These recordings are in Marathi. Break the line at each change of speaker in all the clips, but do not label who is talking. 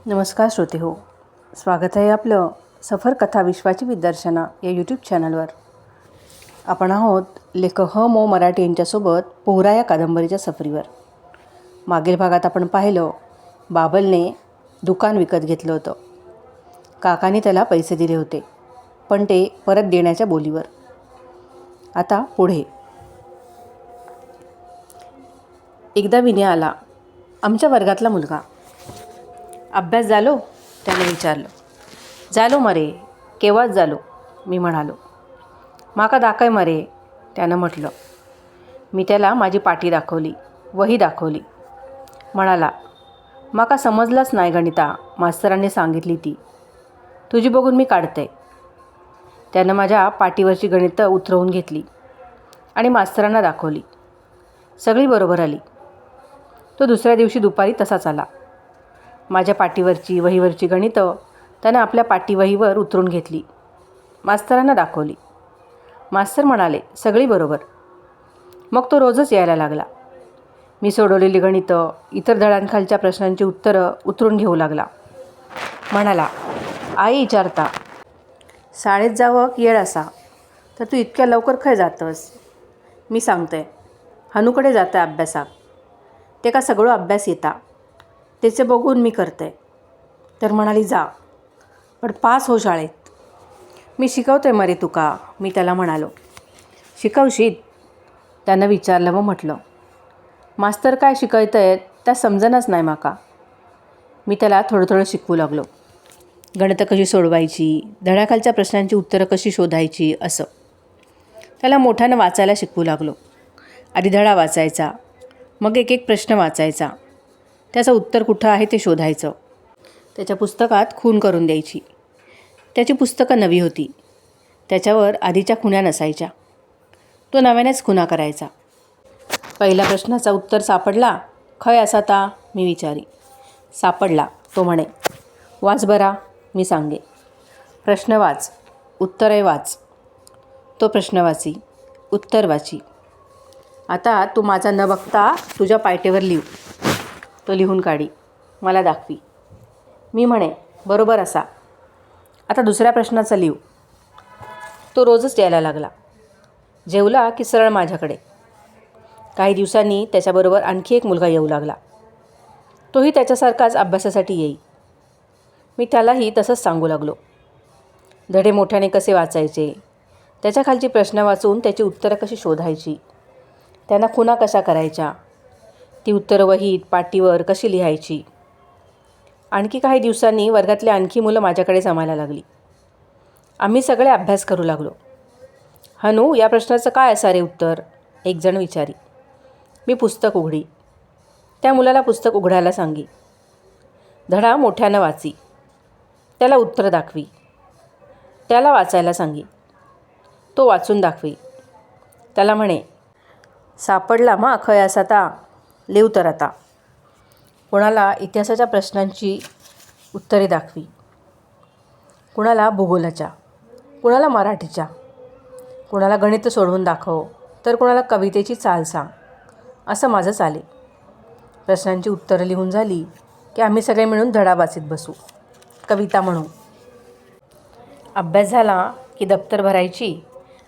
नमस्कार श्रोते हो, स्वागत आहे आपलं सफर कथा विश्वाची विदर्शना या यूट्यूब चॅनलवर. आपण आहोत लेखक मो मराठे यांच्यासोबत पोहरा या कादंबरीच्या सफरीवर. मागील भागात आपण पाहिलं, बाबलने दुकान विकत घेतलं होतं. काकाने त्याला पैसे दिले होते, पण ते परत देण्याच्या बोलीवर. आता पुढे. एकदा विनय आला, आमच्या वर्गातला मुलगा. अभ्यास झालो, त्याने विचारलं. झालो मरे, केव्हाच झालो, मी म्हणालो. माका दाखय मरे, त्यानं म्हटलं. मी त्याला माझी पाटी दाखवली, वही दाखवली. म्हणाला, माका समजलंच नाही गणिता, मास्तरांनी सांगितली ती. तुझी बघून मी काढते. त्यानं माझ्या पाटीवरची गणितं उतरवून घेतली आणि मास्तरांना दाखवली. सगळी बरोबर आली. तो दुसऱ्या दिवशी दुपारी तसाच आला. माझ्या पाटीवरची वहीवरची गणितं त्यानं आपल्या पाटीवहीवर उतरून घेतली, मास्तरांना दाखवली. मास्तर म्हणाले, सगळी बरोबर. मग तो रोजच यायला लागला. मी सोडवलेली गणितं, इतर धड्यांखालच्या प्रश्नांची उत्तरं उतरून घेऊ लागला. म्हणाला, आई विचारता, शाळेत जावं येळ असा, तर तू इतक्या लवकर खय जातस? मी सांगते, हनूकडे जातं अभ्यासाक. ते का सगळं अभ्यास येता, त्याचे बघून मी करते. तर म्हणाली, जा, पण पास हो शाळेत. मी शिकवते मरे तुका, मी त्याला म्हणालो. शिकवशीत? त्यानं विचारलं व म्हटलं. मास्तर काय शिकवतायत त्या समजणच नाही माका. मी त्याला थोडं थोडं शिकवू लागलो. गणितं कशी सोडवायची, धड्याखालच्या प्रश्नांची उत्तरं कशी शोधायची, असं. त्याला मोठ्यानं वाचायला शिकवू लागलो. आधी धडा वाचायचा, मग एक एक प्रश्न वाचायचा, त्याचं उत्तर कुठं आहे ते शोधायचं. त्याच्या पुस्तकात खूण करून द्यायची. त्याची पुस्तकं नवी होती, त्याच्यावर आधीच्या खुण्या नसायच्या. तो नव्यानेच खुणा करायचा. पहिल्या प्रश्नाचा उत्तर सापडला, खय असा ता, मी विचारी. सापडला, तो म्हणे. वाच बरा, मी सांगे. प्रश्न वाच, उत्तरे वाच. तो प्रश्न वाची, उत्तर वाची. आता तू माझा न बघता तुझ्या पायटेवर लिहू. तो लिहून काढी, मला दाखवी. मी म्हणे, बरोबर असा. आता दुसऱ्या प्रश्नाचा लिहू. तो रोजच यायला लागला. जेवला की सरळ माझ्याकडे. काही दिवसांनी त्याच्याबरोबर आणखी एक मुलगा येऊ लागला. तोही त्याच्यासारखाच अभ्यासासाठी येई. मी त्यालाही तसंच सांगू लागलो. धडे मोठ्याने कसे वाचायचे, त्याच्या खालची प्रश्न वाचून त्याची उत्तरं कशी शोधायची, त्यांना खुणा कशा करायच्या, ती उत्तरं वहीत पाटीवर कशी लिहायची. आणखी काही दिवसांनी वर्गातली आणखी मुलं माझ्याकडे जमायला लागली. आम्ही सगळे अभ्यास करू लागलो. हनू, या प्रश्नाचं काय असा रे उत्तर, एक जण विचारी. मी पुस्तक उघडी. त्या मुलाला पुस्तक उघडायला सांगी. धडा मोठ्यानं वाची. त्याला उत्तर दाखवी. त्याला वाचायला सांगी. तो वाचून दाखवी. त्याला म्हणे, सापडला मा खय असा ता, लिव तर आता. कोणाला इतिहासाच्या प्रश्नांची उत्तरे दाखवी, कुणाला भूगोलाच्या, कुणाला मराठीच्या, कुणाला गणित सोडवून दाखव, तर कुणाला कवितेची चाल सांग. असं माझं चाले. प्रश्नांची उत्तरं लिहून झाली की आम्ही सगळे मिळून धडा वाचीत बसू, कविता म्हणू. अभ्यास झाला की दप्तर भरायची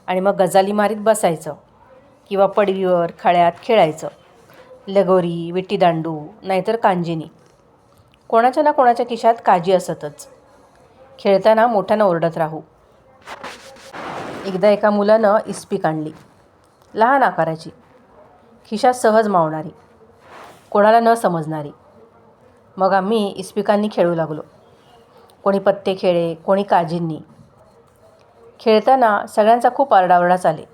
आणि मग गजाली मारीत बसायचं किंवा पडवीवर खळ्यात खेळायचं. लगोरी, विट्टीदांडू, नाहीतर कांजिनी. कोणाच्या ना कोणाच्या खिशात काजी असतच. खेळताना मोठ्यानं ओरडत राहू. एकदा एका मुलानं इस्पिक आणली, लहान आकाराची, खिशात सहज मावणारी, कोणाला न समजणारी. मग आम्ही इस्पिकांनी खेळू लागलो. कोणी पत्ते खेळे, कोणी काजींनी. खेळताना सगळ्यांचा खूप आरडाओरडा चाले.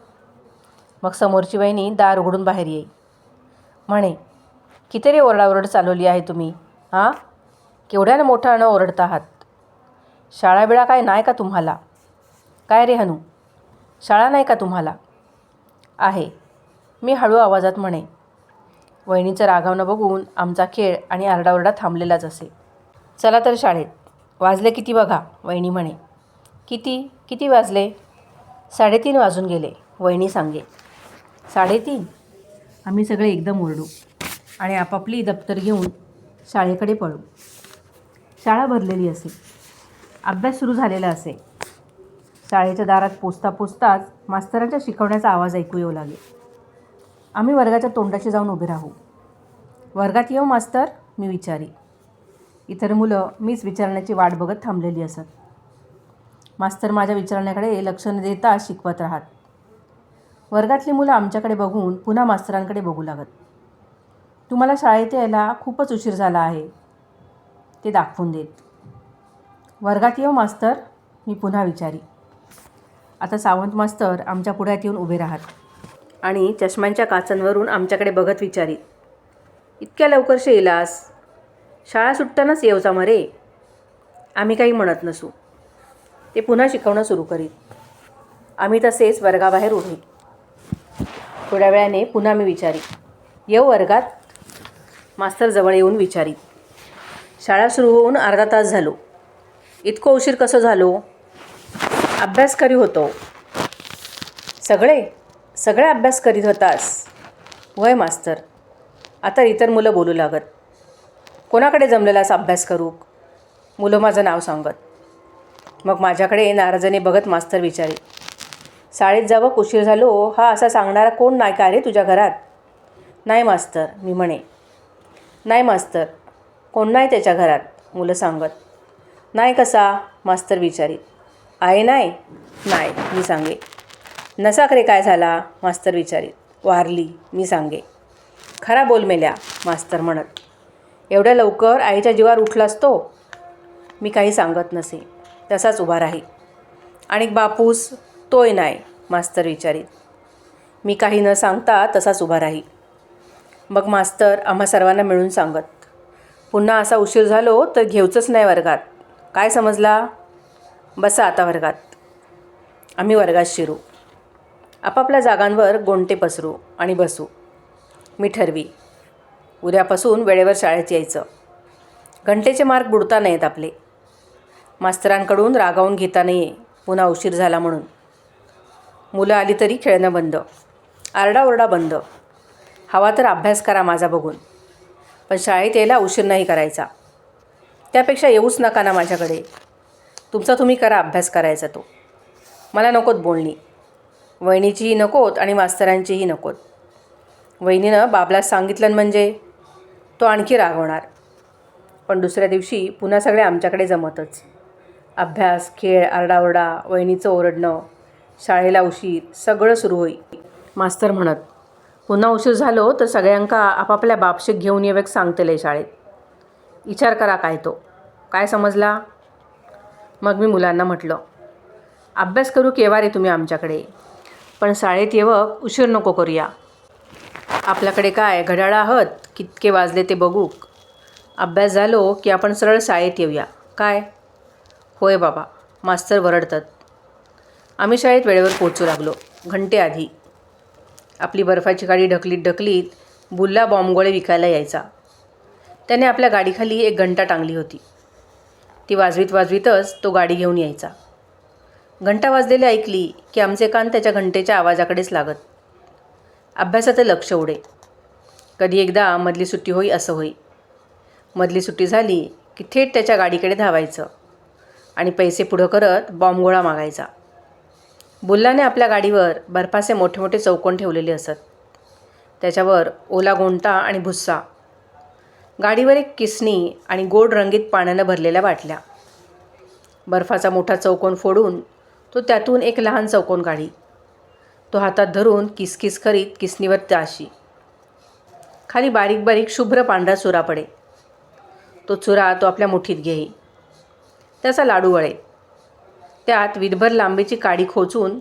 मग समोरची वहिनी दार उघडून बाहेर येई. म्हणे, किती रे ओरडाओरड चालवली आहे तुम्ही, हां? केवढ्यानं मोठ्यानं ओरडत आहात? शाळा काय नाही का तुम्हाला? काय रे हनू, शाळा नाही का तुम्हाला? आहे, मी हळू आवाजात म्हणे. वहिनीचं रागावणं बघून आमचा खेळ आणि आरडाओरडा थांबलेलाच असे. चला तर शाळेत. वाजले किती बघा, वहिनी म्हणे. किती वाजले? 3:30 वाजून गेले, वहिनी सांगे. 3:30? आम्ही सगळे एकदम ओरडू आणि आपापली दप्तर घेऊन शाळेकडे पळू. शाळा भरलेली असे. अभ्यास सुरू झालेला असे. शाळेच्या दारात पोचताच मास्तरांच्या शिकवण्याचा आवाज ऐकू येऊ लागेल. आम्ही वर्गाच्या तोंडाशी जाऊन उभे राहू. वर्गात येऊ मास्तर, मी विचारी. इतर मुलं मीच विचारण्याची वाट बघत थांबलेली असत. मास्तर माझ्या विचारण्याकडे लक्ष न देता शिकवत राहत. वर्गातली मुलं आमच्याकडे बघून पुन्हा मास्तरांकडे बघू लागत. तुम्हाला शाळेत यायला खूपच उशीर झाला आहे, ते दाखवून देत. वर्गात येऊ मास्तर, मी पुन्हा विचारी. आता सावंत मास्तर आमच्या पुढ्यात येऊन उभे राहत आणि चष्म्यांच्या काचांवरून आमच्याकडे बघत विचारीत, इतक्या लवकर येलास? शाळा सुटतानाच येवचा मरे. आम्ही काही म्हणत नसू. ते पुन्हा शिकवणं सुरू करीत. आम्ही तसेच वर्गाबाहेर उभे. थोड्या वेळाने पुन्हा मी विचारी, येऊ वर्गात? मास्तर जवळ येऊन विचारीत. शाळा सुरू होऊन अर्धा तास झालो. इतकं उशीर कसं झालो? अभ्यास करीत होतो. सगळे अभ्यास करीत होतास? वय मास्तर. आता इतर मुलं बोलू लागत. कोणाकडे जमलेलास अभ्यास करूक? मुलं माझं नाव सांगत. मग माझ्याकडे नाराजाने बघत मास्तर विचारे, शाळेत जावं उशीर झालो हा असा सांगणारा कोण नाही का रे तुझ्या घरात? नाही मास्तर, मी म्हणे. नाही मास्तर, कोण नाही त्याच्या घरात, मुलं सांगत. नाही कसा? मास्तर विचारीत. आहे नाही? नाही, मी सांगे. नसा रे काय झाला? मास्तर विचारीत. वारली, मी सांगे. खरा बोल मेल्या, मास्तर म्हणत. एवढ्या लवकर आईच्या जीवावर उठलास तो? मी काही सांगत नसे, तसाच उभा राही. आणि बापूस तोय नाही, मास्तर विचारीत. मी काही न सांगता तसाच उभा राही. मग मास्तर आम्हा सर्वांना मिळून सांगत, पुन्हा असा उशीर झालो तर घेऊचंच नाही वर्गात. काय समजला? बसा आता वर्गात. आम्ही वर्गात शिरू. आपापल्या जागांवर गोंटे पसरू आणि बसू. मी ठरवी, उद्यापासून वेळेवर शाळेत यायचं. घंटेचे मार्क बुडता नाहीत आपले. मास्तरांकडून रागावून घेता नाहीये पुन्हा उशीर झाला म्हणून. मुलं आली तरी खेळणं बंद, आरडाओरडा बंद. हवा तर अभ्यास करा माझा बघून, पण शाळेत यायला उशीर नाही करायचा. त्यापेक्षा येऊच नका ना माझ्याकडे. तुमचा तुम्ही करा अभ्यास करायचा तो. मला नकोत बोलणी. वहिनीचीही नकोत आणि मास्तरांचीही नकोत. वहिनीनं बाबला सांगितलं म्हणजे तो आणखी रागवणार. पण दुसऱ्या दिवशी पुन्हा सगळे आमच्याकडे जमतच. अभ्यास, खेळ, आरडाओरडा, वहिनीचं ओरडणं, शाळेला उशीर, सगळं सुरू होई. मास्तर म्हणत, पुन्हा उशीर झालो तर सगळ्यांका आपापल्या बापशीक घेऊन येवेक सांगतेले शाळेत. विचार करा काय तो. काय समजला? मग मी मुलांना म्हटलं, अभ्यास करू केव्हा रे तुम्ही आमच्याकडे, पण शाळेत येवक उशीर नको करूया. आपल्याकडे काय घड्याळ आहोत, कितके वाजले ते बघूक. अभ्यास झालो की आपण सरळ शाळेत येऊया काय? होय बाबा, मास्तर वरडतात. आम्ही शाळेत वेळेवर पोहोचू लागलो. घंटे आधी. आपली बर्फाची गाडी ढकलीत बुल्ला बॉम्बगोळे विकायला यायचा. त्याने आपल्या गाडीखाली एक घंटा टांगली होती. ती वाजवीतच तो गाडी घेऊन यायचा. घंटा वाजलेली ऐकली की आमचे कान त्याच्या घंटेच्या आवाजाकडेच लागत. अभ्यासाचं लक्ष उडे. कधी एकदा मधली सुट्टी होई असं होई. मधली सुट्टी झाली की थेट त्याच्या गाडीकडे धावायचं आणि पैसे पुढं करत बॉम्बगोळा मागायचा. बुल्लाने आपल्या गाडीवर बर्फाचे मोठे मोठे चौकोन ठेवलेले असत. त्याच्यावर ओला गोंटा आणि भुस्सा. गाडीवर एक किसणी आणि गोड रंगीत पाण्यानं भरलेल्या बाटल्या. बर्फाचा मोठा चौकोन फोडून तो त्यातून एक लहान चौकोन काढी. तो हातात धरून किसकिस करीत किसणीवर ताशी. खाली बारीक बारीक शुभ्र पांढरा चुरा पडे. तो चुरा तो आपल्या मुठीत घेई. त्याचा लाडू वळे. त्यात विधभर लांबीची काडी खोचून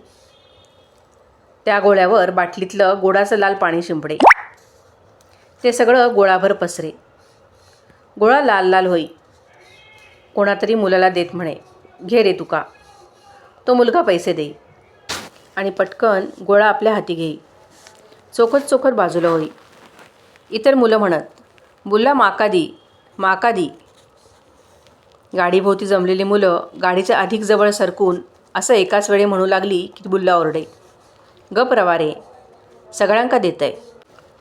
त्या गोळ्यावर बाटलीतलं गोडाचं लाल पाणी शिंपडे. ते सगळं गोळाभर पसरे. गोळा लाल लाल होई. कोणातरी मुलाला देत म्हणे, घे रे तुका. तो मुलगा पैसे देई आणि पटकन गोळा आपल्या हाती घेई. चोखत बाजूला होई. इतर मुलं म्हणत, बुल्ला माका दी. गाडीभोवती जमलेली मुलं गाडीच्या अधिक जवळ सरकून असं एकाच वेळी म्हणू लागली की बुल्ला ओरडे, गप रवा रे, सगळ्यांका देतंय,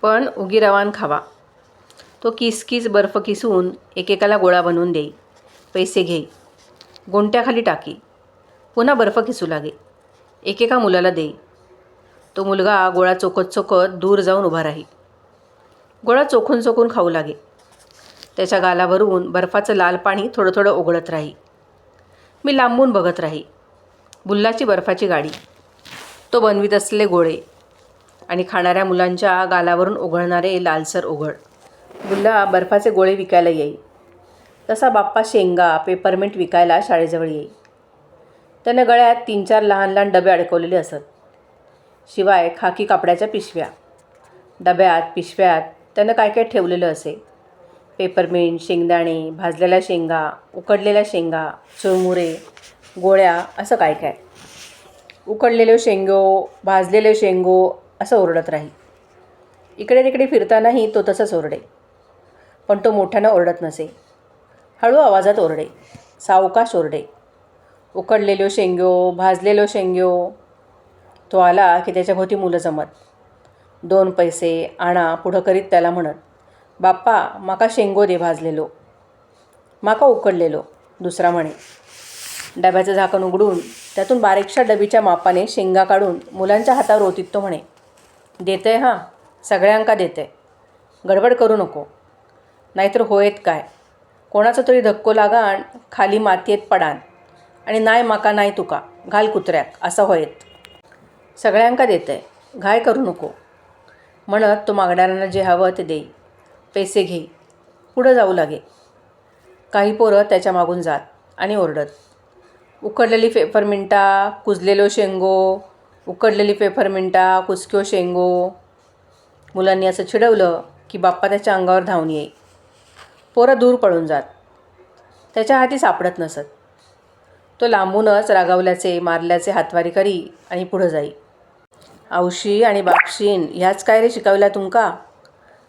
पण उगी रवान खावा. तो किसकिस बर्फ किसून एकेकाला गोळा बनवून देई. पैसे घे, गोंट्याखाली टाकी, पुन्हा बर्फ खिसू लागे, एकेका मुलाला देई. तो मुलगा गोळा चोखत चोखत दूर जाऊन उभा राही. गोळा चोखून चोखून खाऊ लागे. त्याच्या गालावरून बर्फाचं लाल पाणी थोडं थोडं ओघळत राही. मी लांबून बघत राही. बुल्लाची बर्फाची गाडी, तो बनवीत असलेले गोळे आणि खाणाऱ्या मुलांच्या गालावरून ओघळणारे लालसर ओघळ. बुल्ला बर्फाचे गोळे विकायला येई. तसा बाप्पा शेंगा पेपरमिंट विकायला शाळेजवळ येई. त्यानं गळ्यात 3-4 लहान लहान डबे अडकवलेले असत. शिवाय खाकी कापडाच्या पिशव्या. डब्यात पिशव्यात त्यानं काय काय ठेवलेलं असे. पेपरमिंट, शेंगदाणे, भाजलेल्या शेंगा, उकडलेल्या शेंगा, चुरमुरे, गोळ्या, असं काय काय. उकडलेले शेंगो, भाजलेले शेंगो असं ओरडत राही. इकडे तिकडे फिरतानाही तो तसंच ओरडे. पण तो मोठ्यानं ओरडत नसे. हळू आवाजात ओरडे, सावकाश ओरडे. उकडलेलो शेंग्यो, भाजलेलो शेंग्यो. तो आला की त्याच्याभोवती मुलं जमत. 2 पैसे आणा पुढं करीत त्याला म्हणत, बाप्पा माका शेंगो दे भाजलेलो, माका उकडलेलो. दुसरा म्हणे. डब्याचं झाकण उघडून त्यातून बारीकशा डबीच्या मापाने शेंगा काढून मुलांच्या हातावर ओतीत तो म्हणे, देतंय हां, सगळ्यांका देतंय, गडबड करू नको, नाहीतर होयत काय, कोणाचा तरी धक्को लागाण, खाली मातीयेत पडान आणि नाही माका नाही तुका, घाल कुत्र्याक, असं होयत. सगळ्यांका देतंय, घाय करू नको म्हणत तो मागणाऱ्यांना जे हवं ते देई. पैसे घे, पुढं जाऊ लागे. काही पोरं त्याच्या मागून जात आणि ओरडत, उकडलेली पेपरमिंटा, कुजलेलो शेंगो, उकडलेली पेपरमिंटा, कुचक्यो शेंगो. मुलांनी असं चिडवलं की बाप्पा त्याच्या अंगावर धावून येई. पोरं दूर पळून जात. त्याच्या हाती सापडत नसत. तो लांबूनच रागावल्याचे मारल्याचे हातवारी करी आणि पुढं जाई. आवशी आणि बापशीन ह्याच काय रे शिकवल्या तुमका,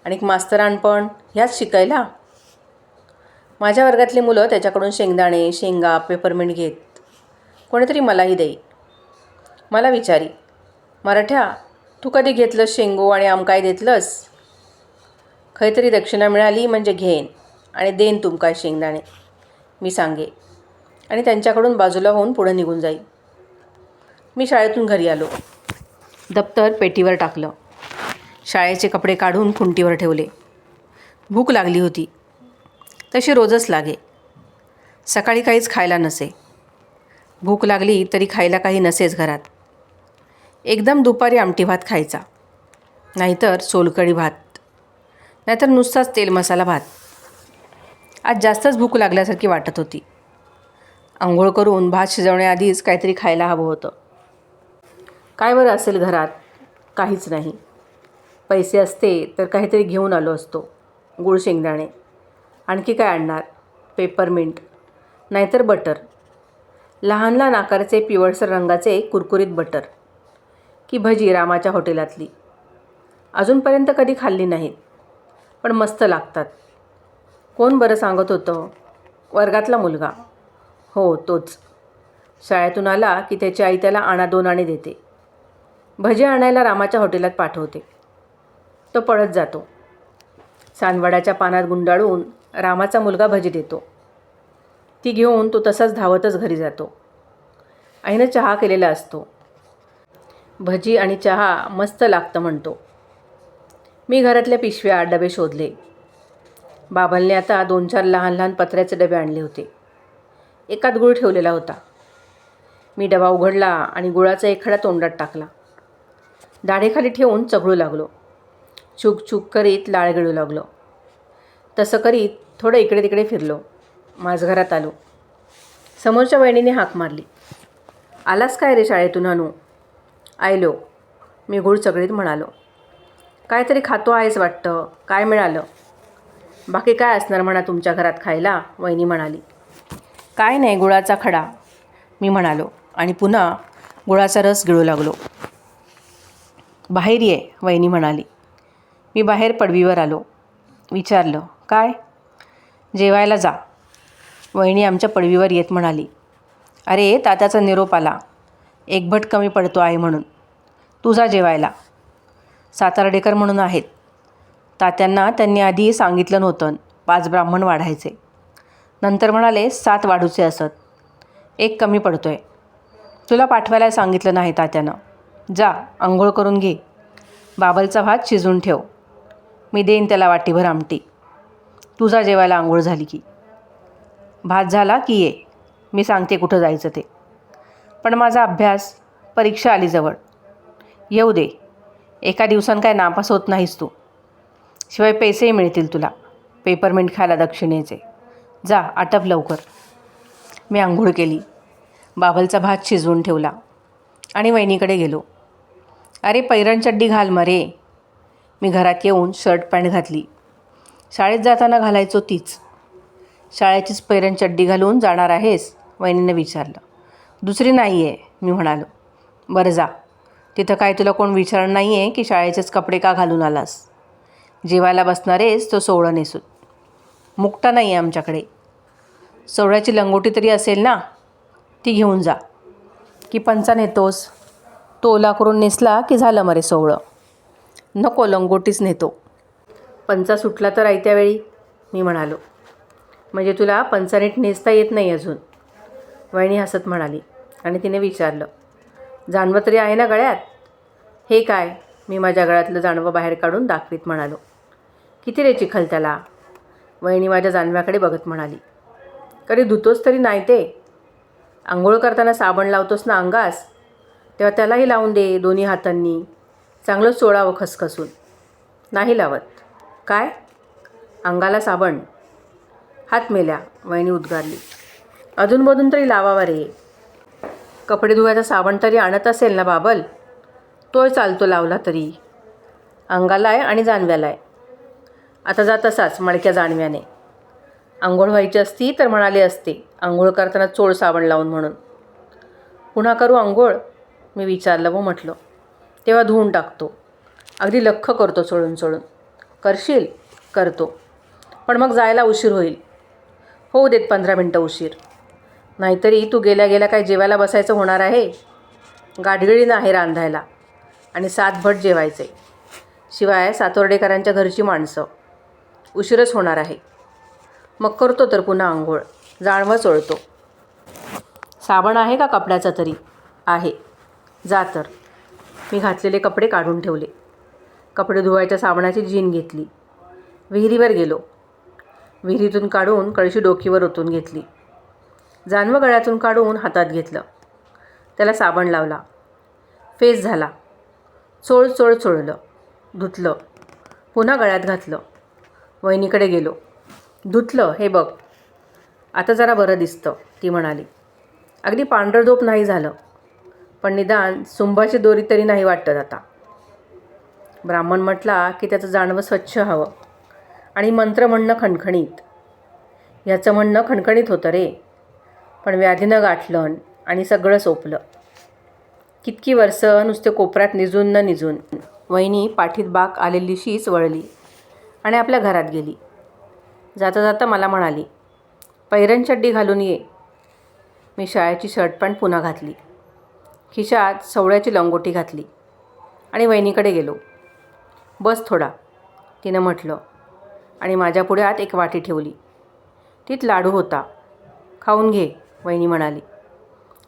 आणि मास्तरान पण ह्याच शिकायला. माझ्या वर्गातली मुलं त्याच्याकडून शेंगदाणे, शेंगा, पेपरमिंट घेत. कोणीतरी मलाही देई. मला विचारी, मराठ्या तू कधी घेतलंस शेंगो आणि आमकाय देतलंस. खैतरी दक्षिणा मिळाली म्हणजे घेईन आणि देईन तुमकाय शेंगदाणे, मी सांगे आणि त्यांच्याकडून बाजूला होऊन पुढे निघून जाई. मी शाळेतून घरी आलो. दप्तर पेटीवर टाकलं. शाळेचे कपडे काढून खुंटीवर ठेवले. भूक लागली होती. तशी रोजच लागे. सकाळी काहीच खायला नसे. भूक लागली तरी खायला काही नसेच घरात. एकदम दुपारी आमटी भात खायचा, नाहीतर सोलकढी भात, नाहीतर नुसताच तेल मसाला भात. आज जास्तच भूक लागल्यासारखी वाटत होती. आंघोळ करून भात शिजवण्याआधीच काहीतरी खायला हवं होतं. काय बरं असेल घरात? काहीच नाही. पैसे असते तर काहीतरी घेऊन आलो असतो. गुळ शेंगदाणे. आणखी काय आणणार? पेपरमिंट, नाहीतर बटर. लहान लहान आकाराचे पिवळसर रंगाचे कुरकुरीत बटर. की भजी रामाच्या हॉटेलातली. अजूनपर्यंत कधी खाल्ली नाहीत, पण मस्त लागतात. कोण बरं सांगत होतं? वर्गातला मुलगा. हो तोच. शाळेतून आला की त्याची आई त्याला आणा 2 आणे देते. भजी आणायला रामाच्या हॉटेलात पाठवते. तो पळत जातो. सांदवडाच्या पानात गुंडाळून रामाचा मुलगा भजी देतो. ती घेऊन तो तसाच धावतच घरी जातो. आईनं चहा केलेला असतो. भजी आणि चहा मस्त लागतं म्हणतो. मी घरातल्या पिशव्या डबे शोधले. बाबांनी आता 2-4 लहान लहान पत्र्याचे डबे आणले होते. एकात गुळ ठेवलेला होता. मी डबा उघडला आणि गुळाचा एक खडा तोंडात टाकला. दाढेखाली ठेवून चघळू लागलो. चूक चूक करीत लाळ गिळू लागलो. तसं करीत थोडं इकडे तिकडे फिरलो. माझघरात आलो. समोरच्या वहिनीने हाक मारली. आलास काय रे शाळेतून अनु? आयलो, मी गुळ चगळीत म्हणालो. काहीतरी खातो आहेस वाटतं. काय मिळालं? बाकी काय असणार म्हणा तुमच्या घरात खायला, वहिनी म्हणाली. काय नाही, गुळाचा खडा, मी म्हणालो आणि पुन्हा गुळाचा रस गिळू लागलो. बाहेर ये, वहिनी म्हणाली. मी बाहेर पडवीवर आलो. विचारलं, काय? जेवायला जा, वहिनी आमच्या पडवीवर येत म्हणाली. अरे तात्याचा निरोप आला. एक भट कमी पडतो आहे म्हणून. तू जा जेवायला. सातार्डेकर म्हणून आहेत. तात्यांना त्यांनी आधी सांगितलं नव्हतं 5 ब्राह्मण वाढायचे. नंतर म्हणाले 7 वाढूचे असत, 1 कमी पडतोय. तुला पाठवायला सांगितलं नाही तात्यानं. जा अंघोळ करून घे. बाबलचा भात शिजवून ठेव. मी देईन त्याला वाटीभर आमटी. तुझा जेवायला आंघोळ झाली की. भात झाला की ये. मी सांगते कुठं जायचं ते. पण माझा अभ्यास, परीक्षा आली जवळ. येऊ दे. एका दिवसानं काय नापास होत नाहीस तू. शिवाय पैसेही मिळतील तुला पेपरमिंट खायला दक्षिणेचे. जा आटप लवकर. मी आंघोळ केली. बाबलचा भात शिजवून ठेवला आणि वहिनीकडे गेलो. अरे पैरण चड्डी घाल मरे. मी घरात येऊन शर्ट पॅन्ट घातली. शाळेत जाताना घालायचो तीच. शाळेचीच पैरण चड्डी घालून जाणार आहेस? वहिनीनं विचारलं. दुसरी नाही आहे, मी म्हणालो. बरं जा. तिथं काय तुला कोण विचारणार नाही आहे की शाळेचेच कपडे का घालून आलास? जेवायला बसणारेस तो सोवळं नेसून. मुकटा नाही आहे आमच्याकडे. सोवळ्याची लंगोटी तरी असेल ना, ती घेऊन जा. की पंचा नेतोस? तो ओला करून नेसला की झालं मरे सोवळं. नको, लंगोटीच नेतो. पंचा सुटला तर आयत्या वेळी, मी म्हणालो. म्हणजे तुला पंचा नीट नेसता येत नाही अजून? वहिनी हसत म्हणाली आणि तिने विचारलं, जानवं तरी आहे ना गळ्यात? हे काय? मी माझ्या गळ्यातलं जानवं बाहेर काढून दाखवीत म्हणालो. किती रे चिखल त्याला? वहिनी माझ्या जानव्याकडे बघत म्हणाली. कधी धुतोस तरी नाही ते? आंघोळ करताना साबण लावतोस ना अंगास, तेव्हा त्यालाही लावून दे दोन्ही हातांनी. चांगलं चोळावं खसखसून. नाही लावत. काय? अंगाला साबण? हात मेल्या, वहिनी उद्गारली. अधूनमधून तरी लावावा रे. कपडे धुवायचा साबण तरी आणत असेल ना बाबल? तोय चालतो लावला तरी. अंगाला आहे आणि जानव्याला आहे. आता जा तसाच मडक्या जानव्याने. आंघोळ व्हायची असती तर म्हणाले असते आंघोळ करताना चोळ साबण लावून म्हणून. पुन्हा करू आंघोळ? मी विचारलं व म्हटलं. तेव्हा धुवून टाकतो. अगदी लख्ख करतो चोळून चोळून. करशील? करतो. पण मग जायला उशीर होईल. होऊ देत 15 मिनटं उशीर. नाहीतरी तू गेल्या गेल्या काय जेवायला बसायचं होणार आहे? गाठगडीनं आहे रांधायला आणि 7 भट जेवायचे. शिवाय सातवर्डेकरांच्या घरची माणसं. उशीरच होणार आहे. मग करतो तर पुन्हा आंघोळ. जाणवं चोळतो. साबण आहे का कपड्याचा तरी? आहे. जा तर. मी घातलेले कपडे काढून ठेवले. कपडे धुवायच्या साबणाची जीन घेतली. विहिरीवर गेलो. विहिरीतून काढून कळशी डोकीवर ओतून घेतली. जानवं गळ्यातून काढून हातात घेतलं. त्याला साबण लावला. फेस झाला. चोळ चोळ चोळलं. धुतलं. पुन्हा गळ्यात घातलं. वहिनीकडे गेलो. धुतलं हे बघ. आता जरा बरं दिसतं, ती म्हणाली. अगदी पांढरधोप नाही झालं, पण निदान सुंबाची दोरी तरी नाही वाटत आता. ब्राह्मण म्हटला की त्याचं जानवं स्वच्छ हवं आणि मंत्र म्हणणं खणखणीत. ह्याचं म्हणणं खणखणीत होतं रे, पण व्याधीनं गाठलं आणि सगळं सोपलं. कितकी वर्षं नुसते कोपऱ्यात निजून न निजून. वहिनी पाठीत बाक आलेली शीच वळली आणि आपल्या घरात गेली. जाता जाता मला म्हणाली, पैरण चड्डी घालून ये. मी शाळेची शर्ट पॅन्ट पुन्हा घातली. खिशात सवळ्याची लंगोटी घातली आणि वहिनीकडे गेलो. बस थोडा, तिनं म्हटलं आणि माझ्या पुढे आत एक वाटी ठेवली. तीत लाडू होता. खाऊन घे, वहिनी म्हणाली.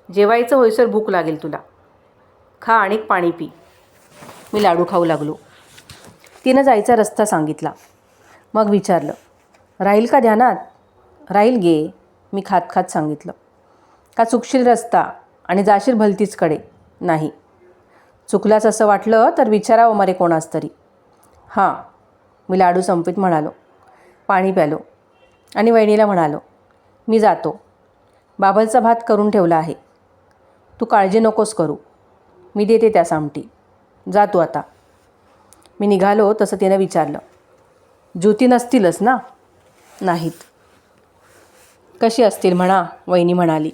जेवायचं होईसर भूक लागेल तुला. खा आणि पाणी पी. मी लाडू खाऊ लागलो. तिनं जायचा रस्ता सांगितला. मग विचारलं, राहील का ध्यानात? राहील गे, मी खात खात सांगितलं. का चुकशील रस्ता आणि जाशील भलतीचकडे? नाही. चुकलाच असं वाटलं तर विचारावं मरे कोणास तरी. हां, मी लाडू संपवीत म्हणालो. पाणी प्यालो आणि वहिनीला म्हणालो, मी जातो. बाबलचा भात करून ठेवला आहे. तू काळजी नकोस करू. मी देते त्यास आमटी. जा तू आता. मी निघालो तसं तिनं विचारलं, ज्योती नसतीलच ना? नाहीत. कशी असतील म्हणा, वहिनी म्हणाली.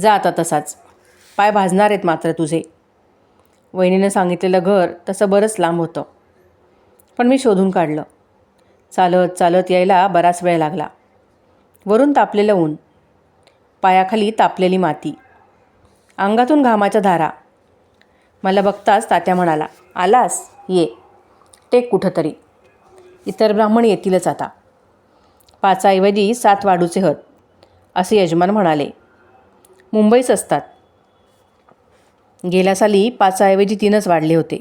जा आता तसाच. पाय भाजणार आहेत मात्र तुझे. वहिनीनं सांगितलेलं घर तसं बरंच लांब होतं, पण मी शोधून काढलं. चालत चालत यायला बराच वेळ लागला. वरून तापलेलं ऊन, पायाखाली तापलेली माती, अंगातून घामाच्या धारा. मला बघताच तात्या म्हणाला, आलास? ये. टेक कुठं तरी. इतर ब्राह्मण येतीलच आता. 5ऐवजी 7 वाढूचे हत असे यजमान म्हणाले. मुंबईच असतात. गेल्या साली 5ऐवजी 3च वाढले होते.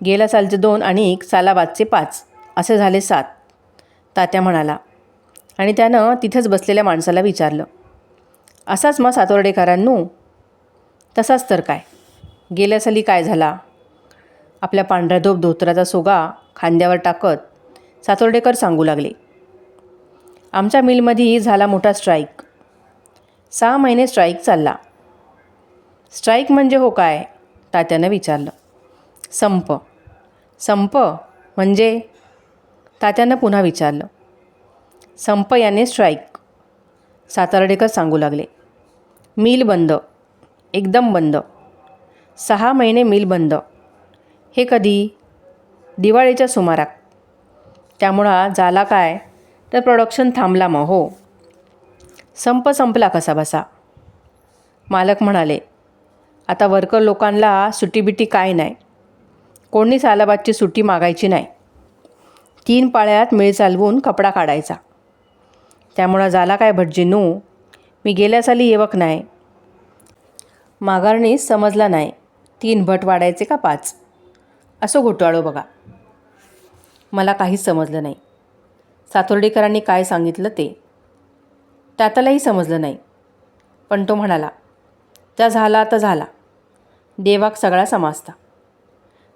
गेल्या सालचे 2 आणि सालाबादचे 5 असे झाले 7, तात्या म्हणाला. आणि त्यानं तिथेच बसलेल्या माणसाला विचारलं, असाच मग सातर्डेकरांनू? तसाच तर काय. गेल्या साली काय झाला? आपल्या पांढऱ्याधोप धोत्राचा सोगा खांद्यावर टाकत सातर्डेकर सांगू लागले. आमच्या मिलमध्ये झाला मोठा स्ट्राईक. 6 महिने स्ट्राईक चालला. स्ट्राईक म्हणजे हो काय? तात्यानं विचारलं. संप. संप म्हणजे? तात्यानं पुन्हा विचारलं. संप याने स्ट्राईक, सातर्डेकर सांगू लागले. मिल बंद, एकदम बंद. 6 महिने मिल बंद. हे कधी? दिवाळीच्या सुमाराक. त्यामुळं झाला काय तर प्रोडक्शन थांबला मग. हो. संप संपला कसा बसा? मालक म्हणाले, आता वर्कर लोकांना सुट्टीबिट्टी काय नाही. कोणी सालाबादची सुट्टी मागायची नाही. 3 पाळ्यात मिळ चालवून कपडा काढायचा. त्यामुळं झाला काय भटजींनू, मी गेल्या साली येवक नाही. माघारणीस समजला नाही. 3 भट वाढायचे का 5? असं घोटाळो बघा. मला काहीच समजलं नाही. सातर्डेकरांनी काय सांगितलं ते. त्यालाही समजलं नाही. पण तो म्हणाला, त्या झाला तर झाला. देवाक सगळा समाजता.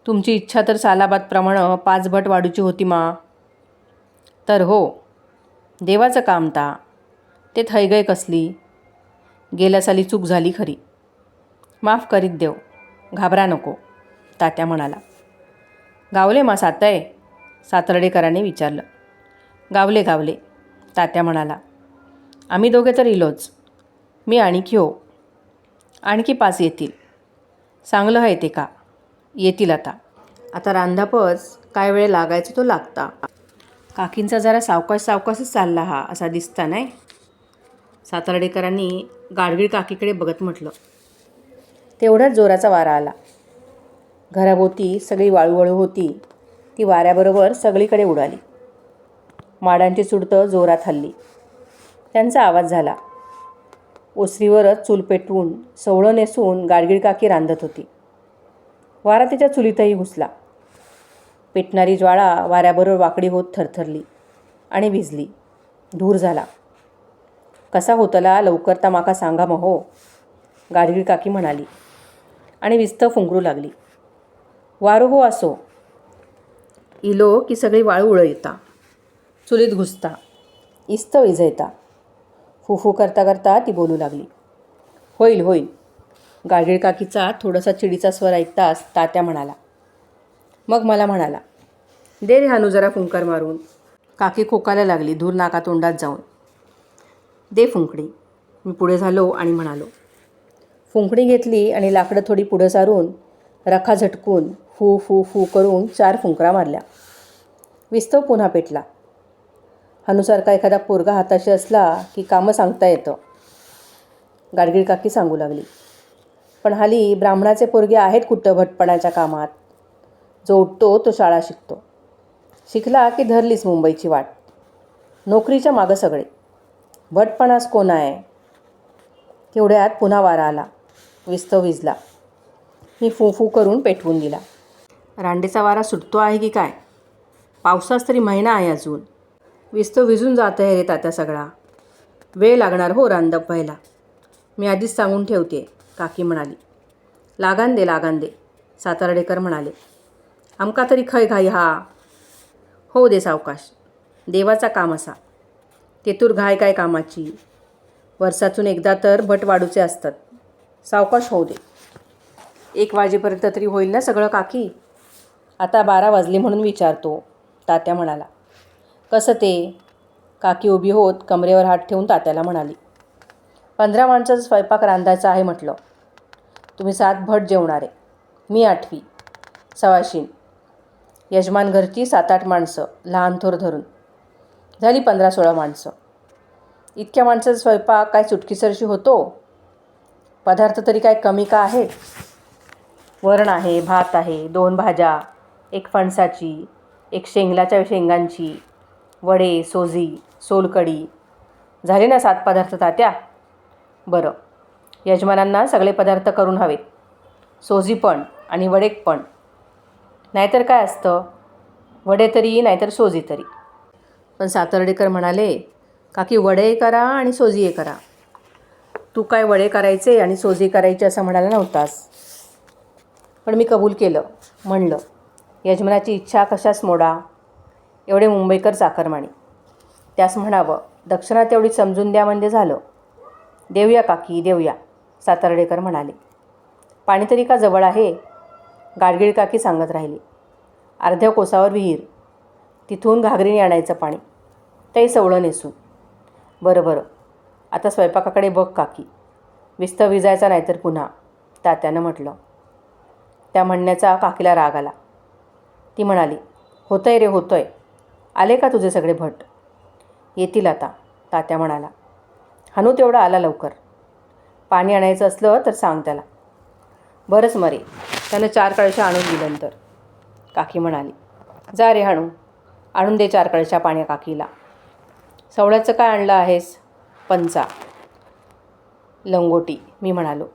तुमची इच्छा तर सालाबादप्रमाणे 5 भट वाढूची होती मा. तर हो, देवाचं काम ता. ते थैगय कसली. गेल्या साली चूक झाली खरी. माफ करीत देव, घाबरा नको, तात्या म्हणाला. गावले मा सातय? सातर्डेकरांनी विचारलं. गावले गावले, तात्या म्हणाला. आम्ही दोघे तर इलोच. मी आणखी हो. आणखी 5 येतील. चांगलं आहे ते का? येतील आता. आता रांधापच काय वेळ लागायचा तो लागता. काकींचा जरा सावकाश सावकाशच चालला हा असा दिसता नाही. सातर्डेकरांनी गाडगीळ काकीकडे बघत म्हटलं. तेवढ्याच जोराचा वारा आला. घराभोवती सगळी वाळूवळू होती ती वाऱ्याबरोबर सगळीकडे उडाली. माडांची चुडतं जोरात हल्ली. त्यांचा आवाज झाला. ओसरीवरच चूल पेटवून सवळं नेसून गाडगीळ काकी रांधत होती. वारा तिच्या चुलीतही घुसला. पेटणारी ज्वाळा वाऱ्याबरोबर वाकडी होत थरथरली आणि विझली. धूर झाला. कसा होतला लवकर ता माका सांगा मग हो, गाडगीळ काकी म्हणाली आणि विस्त फुंकरू लागली. वारो हो असो. इलो की सगळी वाळू उळयता, चुलीत घुसता, इस्त विझयता. फुफू करता करता ती बोलू लागली. होईल होईल. गाडगीळ काकीचा थोडासा चिडीचा स्वर ऐकताच तात्या म्हणाला. मग मला म्हणाला, दे रे हानू जरा फुंकर मारून. काकी खोकायला लागली धूर नाका तोंडात जाऊन. दे फुंकणी. मी पुढे झालो आणि म्हणालो. फुंकणी घेतली आणि लाकडं थोडी पुढं सारून रखा झटकून फू फू फू करून 4 फुंकरा मारल्या. विस्तव पुन्हा पेटला. हानूसारखा एखादा पोरगा हाताशी असला की कामं सांगता येतं, गाडगीळ काकी सांगू लागली. पण हाली ब्राह्मणाचे पोरगे आहेत कुठं भटपणाच्या कामात. जो उठतो तो शाळा शिकतो. शिकला की धरलीच मुंबईची वाट. नोकरीच्या मागं सगळे. भटपणास कोण आहे? तेवढ्यात पुन्हा वारा आला. विस्तव विजला. मी फू फू करून पेटवून दिला. रांडेचा वारा सुटतो आहे की काय? पावसाच तरी महिना आहे अजून. विस्तव विजून जात आहे रे तात्या सगळा. वेळ लागणार हो रांधप व्हायला. मी आधीच सांगून ठेवते, काकी म्हणाली. लागान दे लागान दे, सातर्डेकर म्हणाले. आमका तरी खय घाई हा. हो दे सावकाश. देवाचा काम असा. तेतूर घाय काय कामाची. वर्षातून एकदा तर भट वाढूचे असतात. सावकाश होऊ दे. 1 वाजेपर्यंत तरी होईल ना सगळं काकी? आता 12 वाजले म्हणून विचारतो, तात्या म्हणाला. कसं ते? काकी उभी होत कमरेवर हात ठेवून तात्याला म्हणाली. 15 माणसाचा स्वयंपाक रांधायचा आहे म्हटलं. तुम्ही 7 भट जेवणारे, मी 8वी, सवाशीण. यजमान घरची 7-8 माणसं लहान थोर धरून. झाली 15-16 माणसं. इतक्या माणसाचा स्वयंपाक काय चुटकीसरशी होतो? पदार्थ तरी काय कमी का आहेत? वरण आहे, भात आहे, 2 भाज्या, 1 फणसाची, 1 शेंगलाच्या शेंगांची, वडे, सोजी, सोलकढी. झाले ना 7 पदार्थ तात्या? बरं, यजमानांना सगळे पदार्थ करून हवेत. सोजी पण आणि वडे पण. नाहीतर काय असतं, वडे तरी नाहीतर सोजी तरी. पण सातर्डेकर म्हणाले, काकी वडे करा आणि सोजीही करा. तू काय वडे करायचे आणि सोजी करायचे असं म्हणाला नव्हतास. पण मी कबूल केलं. म्हणलं, यजमानाची इच्छा कशास मोडा. एवढे मुंबईकर चाकरमानी. त्यास म्हणावं, दक्षिणा तेवढी समजून द्या म्हणजे झालं. देऊया काकी, देऊया, सातर्डेकर म्हणाले. पाणी तरी का जवळ आहे? गाडगीळ काकी सांगत राहिली. अर्ध्या कोसावर विहीर. तिथून घागरीने आणायचं पाणी. ते सवळं नेसून. बरं बरं, आता स्वयंपाकाकडे बघ काकी. विस्त विजायचा नाहीतर पुन्हा, तात्यानं म्हटलं. त्या म्हणण्याचा काकीला राग आला. ती म्हणाली, होतंय रे होतंय. आले का तुझे सगळे भट? येतील आता, तात्या म्हणाला. हानू तेवढा आला लवकर. पाणी आणायचं असलं तर सांग त्याला. बरंच मरे, त्यानं 4 कळशा आणून दिल्यानंतर, काकी म्हणाली. जा रे हाणू, आणून दे 4 कळशा पाण्या काकीला. सवळ्याचं काय आणलं आहेस? पंचा. लंगोटी, मी म्हणालो.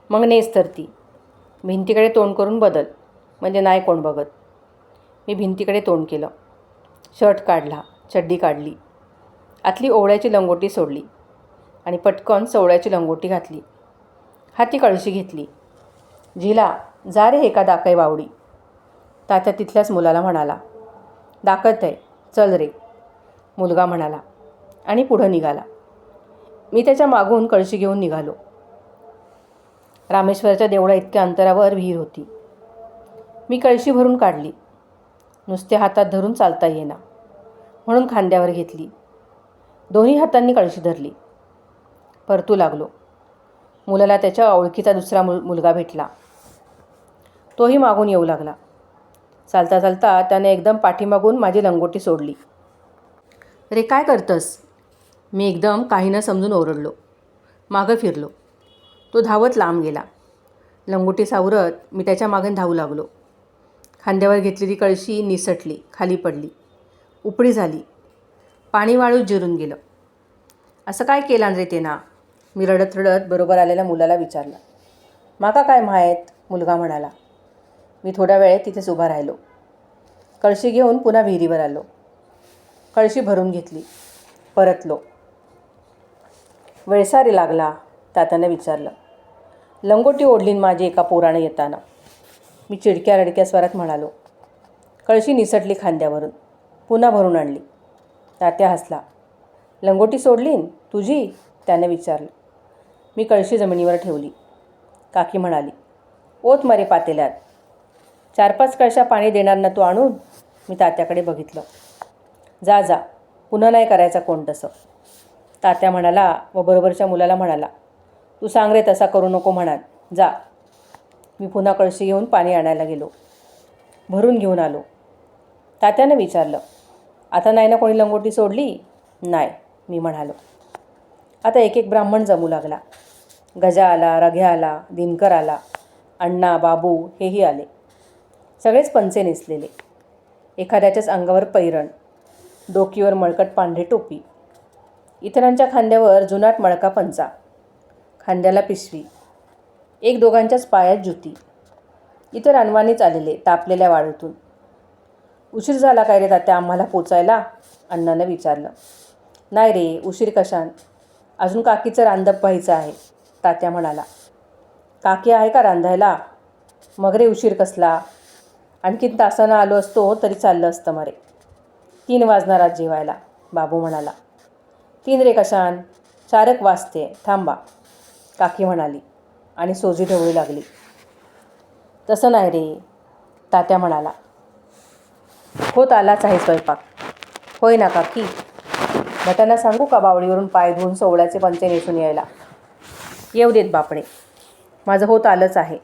मग नेस तर ती. भिंतीकडे तोंड करून बदल, म्हणजे नाही कोण बघत. मी भिंतीकडे तोंड केलं. शर्ट काढला, चड्डी काढली. आतली ओवळ्याची लंगोटी सोडली आणि पटकन सवळ्याची लंगोटी घातली. हाती कळशी घेतली. झिला, जा रे हे का दाखय बावडी. तात्या तिथल्याच मुलाला म्हणाला. दाखत आहे, चल रे, मुलगा म्हणाला आणि पुढं निघाला. मी त्याच्या मागून कळशी घेऊन निघालो. रामेश्वराच्या देवळा इतक्या अंतरावर विहीर होती. मी कळशी भरून काढली. नुसत्या हातात धरून चालता येईना, म्हणून खांद्यावर घेतली. दोन्ही हातांनी कळशी धरली. परतू लागलो. मुलाला त्याच्या ओळखीचा दुसरा मुलगा भेटला. तोही मागून येऊ लागला. चालता चालता त्याने एकदम पाठीमागून माझी लंगोटी सोडली. रे काय करतस? मी एकदम काही न समजून ओरडलो. मागं फिरलो. तो धावत लांब गेला. लंगोटी सावरत मी त्याच्या मागे धावू लागलो. खांद्यावर घेतलेली कळशी निसटली, खाली पडली. उपडी झाली. पाणी वाळूच जिरून गेलं. असं काय केलं रे ते ना? मी रडत रडत बरोबर आलेल्या मुलाला विचारलं. माका काय माहीत, मुलगा म्हणाला. मी थोडा वेळ तिथेच उभा राहिलो. कळशी घेऊन पुन्हा विहिरीवर आलो. कळशी भरून घेतली. परतलो. वेळसारी लागला, तात्यानं विचारलं. लंगोटी ओढलीन माझी एका पोरानं येताना, मी चिडक्या रडक्या स्वरात म्हणालो. कळशी निसटली खांद्यावरून. पुन्हा भरून आणली. तात्या हसला. लंगोटी सोडलीन तुझी? त्याने विचारलं. मी कळशी जमिनीवर ठेवली. काकी म्हणाली. ओत मारे पातेल्यात. 4-5 कळशा पाणी देणार ना तू आणून? मी तात्याकडे बघितलं. जा जा, पुन्हा नाही करायचा कोण तसं, तात्या म्हणाला व बरोबरच्या मुलाला म्हणाला. तू सांग रे तसा करू नको म्हणाल, जा. मी पुन्हा कळशी घेऊन पाणी आणायला गेलो. भरून घेऊन आलो. तात्यानं विचारलं. आता नाही ना कोणी लंगोटी सोडली? नाही, मी म्हणालो. आता एक एक ब्राह्मण जमू लागला. गजा आला, रघ्या आला, दिनकर आला, अण्णा, बाबू हेही आले. सगळेच पंचे नेसलेले. एखाद्याच्याच अंगावर पैरण, डोकीवर मळकट पांढरी टोपी. इतरांच्या खांद्यावर जुनाट मळका पंचा, खांद्याला पिशवी. 1-2घांच्याच पायात जुती. इतर अनवाणीच आलेले तापलेल्या वाळूतून. उशीर झाला काय रे तात्या आम्हाला पोचायला? अण्णानं विचारलं. नाही रे, उशीर कशान, अजून काकीचं रांधप व्हायचं आहे, तात्या म्हणाला. काकी आहे का रांधायला? मग रे उशीर कसला? आणखीन तासानं आलो असतो तरी चाललं असतं मरे. 3 वाजणार आज जेवायला, बाबू म्हणाला. 3 रे कशान? 4 वाजते, थांबा, काकी म्हणाली आणि सोजी ढवळू लागली. तसं नाही रे, तात्या म्हणाला. होत आलाच आहे स्वयंपाक. होय ना काकी? भटांना सांगू का बावडीवरून पाय धुवून सोवळ्याचे पंचे नेसून यायला? येऊ देत बापडे, माझं होत आलंच आहे.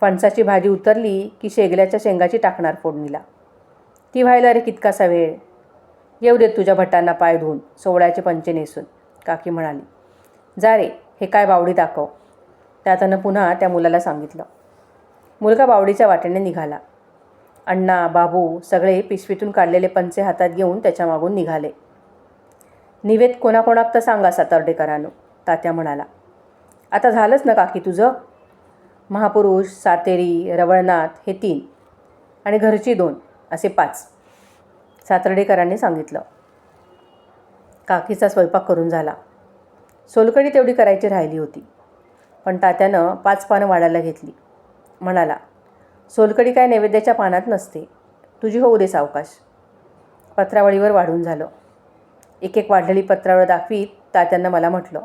फणसाची भाजी उतरली की शेगल्याच्या शेंगाची टाकणार फोडणीला. ती व्हायला रे कितकासा वेळ. येऊ देत तुझ्या भटांना पाय धुवून सोवळ्याचे पंचे नेसून, काकी म्हणाली. जा रे, हे काय बावडी दाखव, त्यानं पुन्हा त्या मुलाला सांगितलं. मुलगा बावडीच्या वाटेने निघाला. अण्णा, बाबू सगळे पिशवीतून काढलेले पंचे हातात घेऊन त्याच्या मागून निघाले. निवेद कोणाकोणाक तर सांगा सातर्डेकरांनो, तात्या म्हणाला. आता झालंच ना काकी तुझं? महापुरुष, सातेरी, रवळनाथ हे 3 आणि घरची 2 असे 5, सातर्डेकरांनी सांगितलं. काकीचा स्वयंपाक करून झाला. सोलकढी तेवढी करायची राहिली होती, पण तात्यानं 5 पानं वाढायला घेतली. म्हणाला, सोलकढी काय नैवेद्याच्या पानात नसते, तुझी होऊ दे सावकाश. पत्रावळीवर वाढून झालं. एक एक वाढलेली पत्रावळ दाखवीत तात्यांना मला म्हटलं,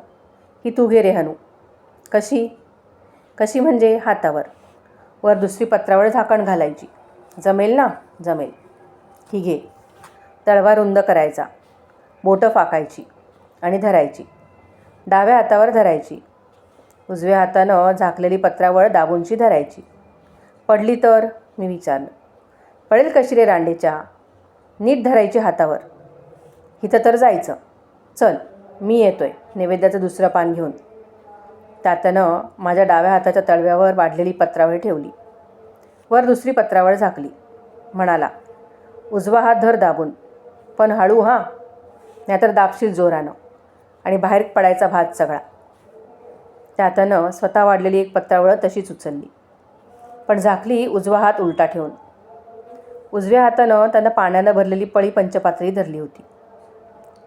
ही तू घे रे हनू. कशी? कशी म्हणजे हातावर. वर दुसरी पत्रावळ झाकण घालायची. जमेल ना? जमेल. ही घे. तळवा रुंद करायचा, बोटं फाकायची आणि धरायची. डाव्या हातावर धरायची. उजव्या हातानं झाकलेली पत्रावळ दाबूनशी धरायची. पडली तर? मी विचारलं. पडेल कशी रे रांडेच्या? नीट धरायची हातावर. इथं तर जायचं. चल, मी येतोय नैवेद्याचं दुसरं पान घेऊन. तात्यानं माझ्या डाव्या हाताच्या तळव्यावर वाढलेली पत्रावळ ठेवली. वर दुसरी पत्रावळ झाकली. म्हणाला, उजवा हात धर दाबून, पण हळू हां, नाहीतर दाबशील जोरानं आणि बाहेर पडायचा भात सगळा. तात्यानं स्वतः वाढलेली एक पत्रावळ तशीच उचलली, पण झाकली उजवा हात उलटा ठेवून. उजव्या हातानं त्यानं पाण्यानं भरलेली पळी पंचपातळी धरली होती.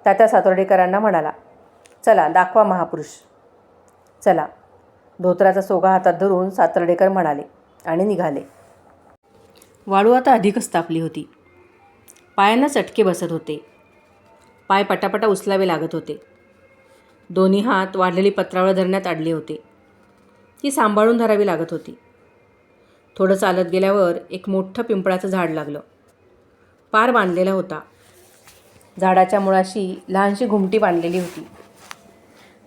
तात्या सातर्डेकरांना म्हणाला, चला दाखवा महापुरुष. चला. धोत्राचा सोगा हातात धरून सातर्डेकर म्हणाले आणि निघाले. वाळू आता अधिकच तापली होती. पायांना चटके बसत होते. पाय पटापटा उचलावे लागत होते. दोन्ही हात वाढलेली पत्रावळ धरण्यात अडले होते. ती सांभाळून धरावी लागत होती. थोडं चालत गेल्यावर एक मोठं पिंपळाचं झाड लागलं. पार बांधलेला होता. झाडाच्या मुळाशी लहानशी घुमटी बांधलेली होती.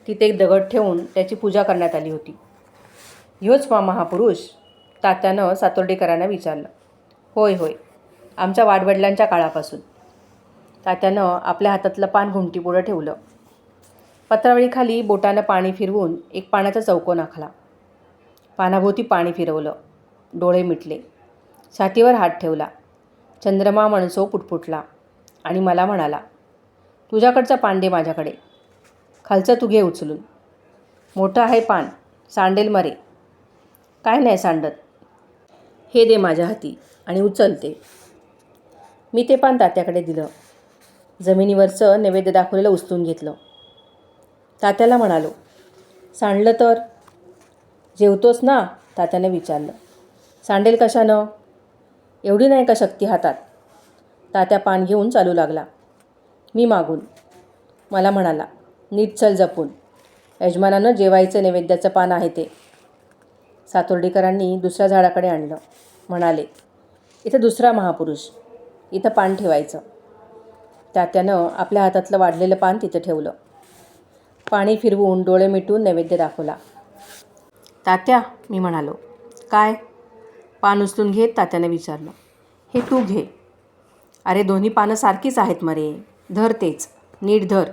तिथे एक दगड ठेवून त्याची पूजा करण्यात आली होती. ह्योच महापुरुष? तात्यानं सातर्डेकरांना विचारलं. होय होय, आमच्या वाडवडिलांच्या काळापासून. तात्यानं आपल्या हातातलं पान घुमटीपुढं ठेवलं. पत्रावळीखाली बोटानं पाणी फिरवून एक पाण्याचा चौकोन आखला. पानाभोवती पाणी फिरवलं. डोळे मिटले. छातीवर हात ठेवला. चंद्रमा मनसो पुटपुटला आणि मला म्हणाला, तुझ्याकडचा पान दे माझ्याकडे. खालचं तू घे उचलून. मोठं आहे पान, सांडेल मरे. काय नाही सांडत. हे दे माझ्या हाती आणि उचलते. मी ते पान तात्याकडे दिलं. जमिनीवरचं नैवेद्य दाखवलेलं उचलून घेतलं. तात्याला म्हणालो, सांडलं तर? जेवतोस ना? तात्याने विचारलं. सांडेल कशानं? एवढी नाही का शक्ती हातात? तात्या पान घेऊन चालू लागला. मी मागून. मला म्हणाला, नीट चल जपून. यजमानानं जेवायचं नैवेद्याचं पान आहे ते. सातर्डेकरांनी दुसऱ्या झाडाकडे आणलं. म्हणाले, इथं दुसरा महापुरुष, इथं पान ठेवायचं. तात्यानं आपल्या हातातलं वाढलेलं पान तिथं ठेवलं. पाणी फिरवून डोळे मिटून नैवेद्य दाखवला. तात्या, मी म्हणालो. काय? पान उचलून घेत तात्याने विचारलं. हे तू घे. अरे दोन्ही पानं सारखीच आहेत मरे. धर तेच, नीट धर.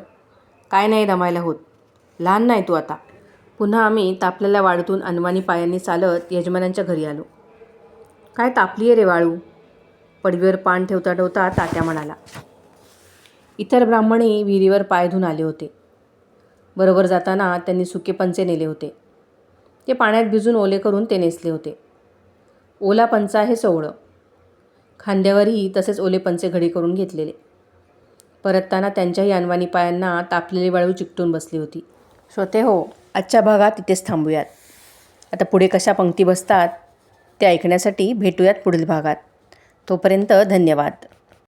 काय नाही दमायला होत. लहान नाही तू आता. पुन्हा आम्ही तापलेल्या वाळूतून अनवाणी पायांनी चालत यजमानांच्या घरी आलो. काय तापली आहे रे वाळू? पडवीवर पान ठेवता ठेवता तात्या म्हणाला. इतर ब्राह्मणी विहिरीवर पाय धुवून आले होते. बरोबर जाताना त्यांनी सुके पंचे नेले होते. ते पाण्यात भिजून ओले करून ते नेसले होते. ओला पंचा हे सोवळं. खांद्यावरही तसेच ओले पंचे घडी करून घेतलेले. परतताना त्यांच्याही अनवाणी पायांना तापलेली वाळू चिकटून बसली होती. श्रोते हो, आजच्या भागात इथेच थांबूयात. आता पुढे कशा पंक्ती बसतात ते ऐकण्यासाठी भेटूयात पुढील भागात. तोपर्यंत धन्यवाद.